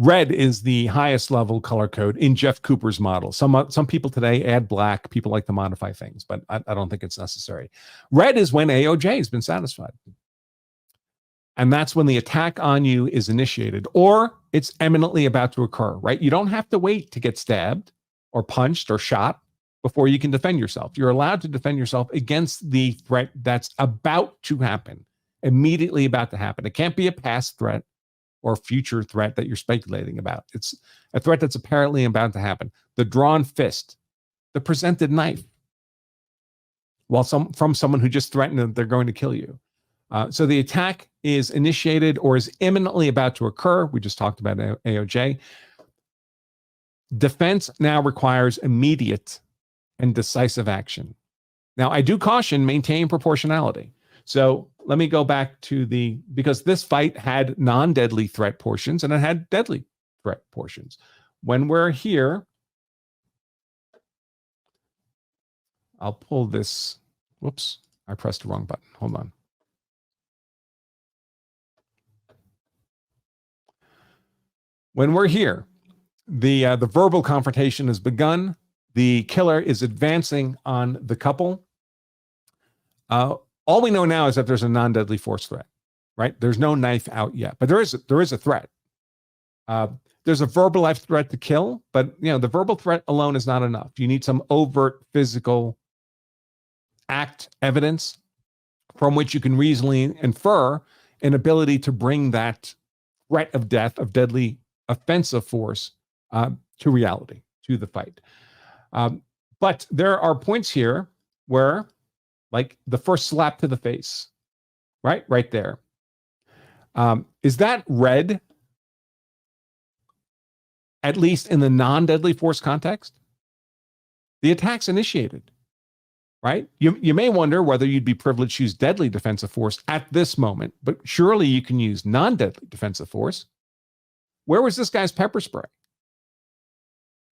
Red is the highest level color code in Jeff Cooper's model. Some people today add black. People like to modify things, but I don't think it's necessary. Red is when AOJ has been satisfied. And that's when the attack on you is initiated, or it's imminently about to occur, right? You don't have to wait to get stabbed or punched or shot before you can defend yourself. You're allowed to defend yourself against the threat that's about to happen, immediately about to happen. It can't be a past threat or future threat that you're speculating about. It's a threat that's apparently about to happen. The drawn fist, the presented knife, from someone who just threatened that they're going to kill you. So the attack is initiated or is imminently about to occur. We just talked about AOJ. Defense now requires immediate and decisive action. Now, I do caution maintain proportionality. So let me go back to because this fight had non-deadly threat portions and it had deadly threat portions. When we're here, I'll pull this. Whoops, I pressed the wrong button. Hold on. When we're here, the verbal confrontation has begun. The killer is advancing on the couple. All we know now is that there's a non-deadly force threat, right? There's no knife out yet, but there is a threat. There's a verbal threat to kill, but the verbal threat alone is not enough. You need some overt physical act evidence from which you can reasonably infer an ability to bring that threat of death, of deadly offensive force to reality, to the fight. But there are points here where, like the first slap to the face, right there. Is that red, at least in the non-deadly force context? The attack's initiated, right? You may wonder whether you'd be privileged to use deadly defensive force at this moment, but surely you can use non-deadly defensive force. Where was this guy's pepper spray?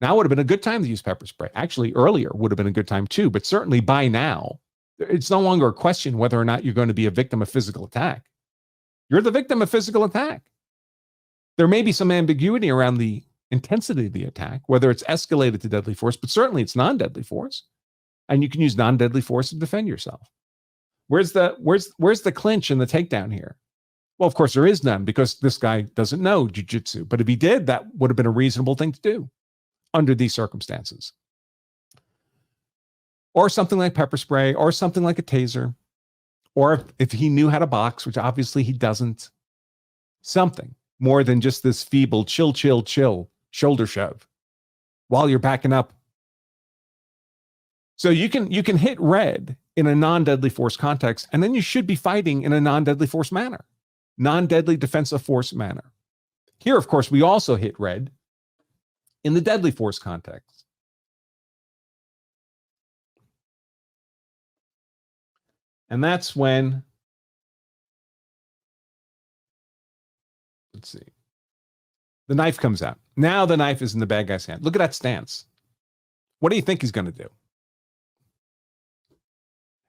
Now would have been a good time to use pepper spray. Actually, earlier would have been a good time too, but certainly by now, it's no longer a question whether or not you're going to be a victim of physical attack. You're the victim of physical attack. There may be some ambiguity around the intensity of the attack, whether it's escalated to deadly force, but certainly it's non-deadly force. And you can use non-deadly force to defend yourself. Where's the clinch and the takedown here? Well, of course, there is none because this guy doesn't know jiu-jitsu. But if he did, that would have been a reasonable thing to do under these circumstances. Or something like pepper spray, or something like a taser, or if he knew how to box, which obviously he doesn't, something more than just this feeble chill shoulder shove while you're backing up. So you can hit red in a non-deadly force context, and then you should be fighting in a non-deadly force manner, non-deadly defensive force manner. Here, of course, we also hit red in the deadly force context. And that's when, let's see, the knife comes out. Now the knife is in the bad guy's hand. Look at that stance. What do you think he's going to do?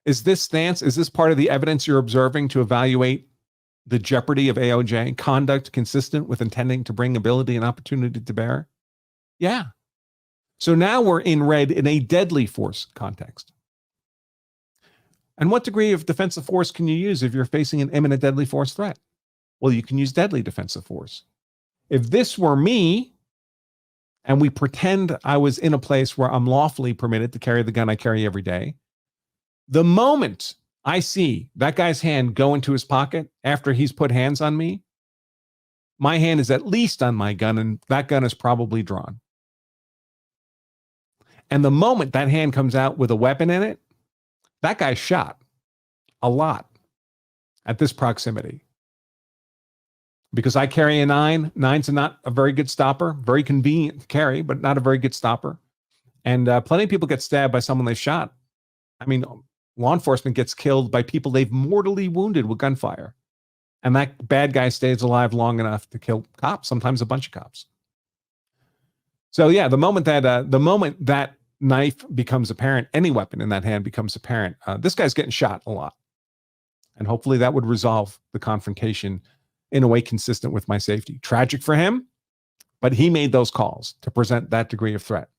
Is this stance, is this part of the evidence you're observing to evaluate the jeopardy of AOJ, conduct consistent with intending to bring ability and opportunity to bear? Yeah. So now we're in red in a deadly force context. And what degree of defensive force can you use if you're facing an imminent deadly force threat? Well, you can use deadly defensive force. If this were me, and we pretend I was in a place where I'm lawfully permitted to carry the gun I carry every day, the moment I see that guy's hand go into his pocket after he's put hands on me, my hand is at least on my gun, and that gun is probably drawn. And the moment that hand comes out with a weapon in it, that guy's shot a lot at this proximity. Because I carry a 9. 9's not a very good stopper. Very convenient to carry, but not a very good stopper. And plenty of people get stabbed by someone they shot. I mean, law enforcement gets killed by people they've mortally wounded with gunfire. And that bad guy stays alive long enough to kill cops, sometimes a bunch of cops. So yeah, the moment that knife becomes apparent, any weapon in that hand becomes apparent, this guy's getting shot a lot. And hopefully that would resolve the confrontation in a way consistent with my safety. Tragic for him, But he made those calls to present that degree of threat.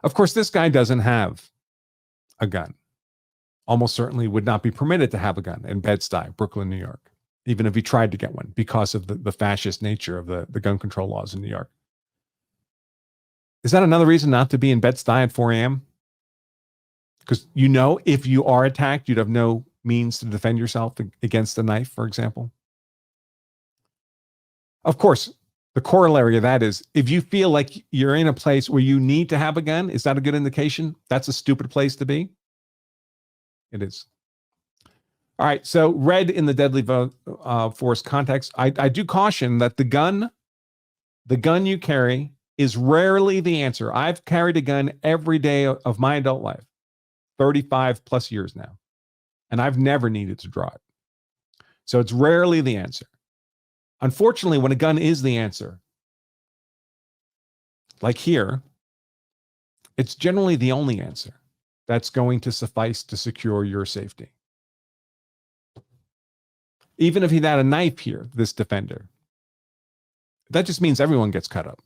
Of course, this guy doesn't have a gun. Almost certainly would not be permitted to have a gun in Bed-Stuy, Brooklyn, New York, even if he tried to get one because of the fascist nature of the gun control laws in New York. Is that another reason not to be in Bed-Stuy at 4 a.m.? Because you know if you are attacked, you'd have no means to defend yourself against a knife, for example. Of course, the corollary of that is if you feel like you're in a place where you need to have a gun, is that a good indication? That's a stupid place to be. It is. All right. So red in the deadly force context, I do caution that the gun you carry is rarely the answer. I've carried a gun every day of my adult life, 35 plus years now, and I've never needed to draw it. So it's rarely the answer. Unfortunately, when a gun is the answer, like here, it's generally the only answer that's going to suffice to secure your safety. Even if he had a knife here, this defender, that just means everyone gets cut up.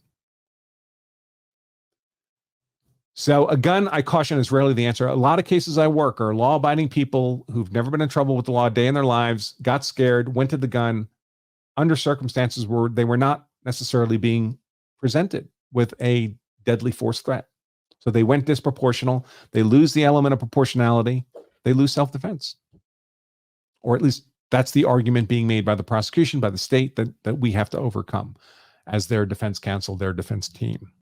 So a gun, I caution, is rarely the answer. A lot of cases I work are law-abiding people who've never been in trouble with the law a day in their lives, got scared, went to the gun under circumstances where they were not necessarily being presented with a deadly force threat. So they went disproportional. They lose the element of proportionality. They lose self-defense. Or at least that's the argument being made by the prosecution, by the state, that we have to overcome as their defense counsel, their defense team.